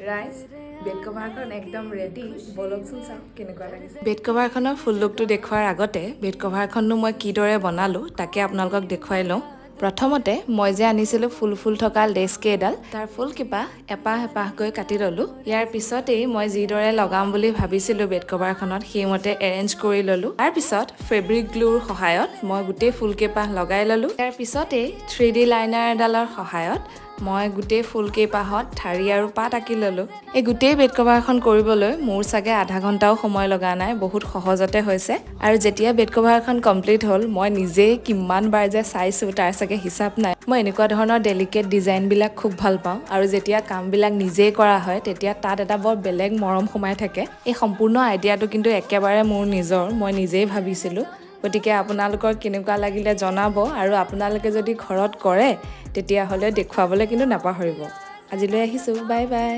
Guys, bed cover খন একদম ready বলকচোন চাও কেনেকুৱা লাগে বেড কভাৰখনৰ ফুল লুকটো দেখুৱাৰ আগতে বেড কভাৰখননো মই কিদৰে বনালো তাকে আপোনালোকক দেখুৱাই লওঁ প্ৰথমতে মই যে আনিছিলো ফুল থকা লেছ কেইডাল তাৰ ফুল কিপা এপাহ এপাহকৈ কাটি ললো ইয়াৰ পিছতেই মই যিদৰে লগাম বুলি ভাবিছিলো বেড কভাৰখনত সেইমতে এৰেঞ্জ কৰি ললো তাৰ পিছত ফেব্ৰিক গ্লুৰ সহায়ত মই গোটেই ফুল কেইপাহ লগাই ললো ইয়াৰ পিছতেই 3D লাইনাৰ এডালৰ সহায়ত মই গোটেই ফুল কেইপাহত ঠাৰি আৰু পাত আঁকি ললো এই গোটেই বেড কভাৰখন কৰিবলৈ মোৰ চাগে আধা ঘণ্টাও সময় লগা নাই বহুত সহজতে হৈছে আৰু যেতিয়া বেড কভাৰখন কমপ্লিট হ'ল মই নিজেই কিমান বাৰ যে চাইছো তাৰ চাগে হিচাপ নাই মই এনেকুৱা ধৰণৰ ডেলিকেট ডিজাইন বিলাক খুব ভাল পাওঁ আৰু যেতিয়া কামবিলাক নিজেই কৰা হয় তেতিয়া তাত এটা বৰ বেলেগ মৰম সোমাই থাকে এই সম্পূৰ্ণ আইডিয়াটো কিন্তু একেবাৰে মোৰ নিজৰ মই নিজেই ভাবিছিলো গতিকে আপোনালোকৰ কেনেকুৱা লাগিলে জনাব আৰু আপোনালোকে যদি ঘৰত কৰে তেতিয়া হলে দেখুৱাবলৈ কিন্তু নাপাহৰিব আজিলৈ আহিছো বাই বাই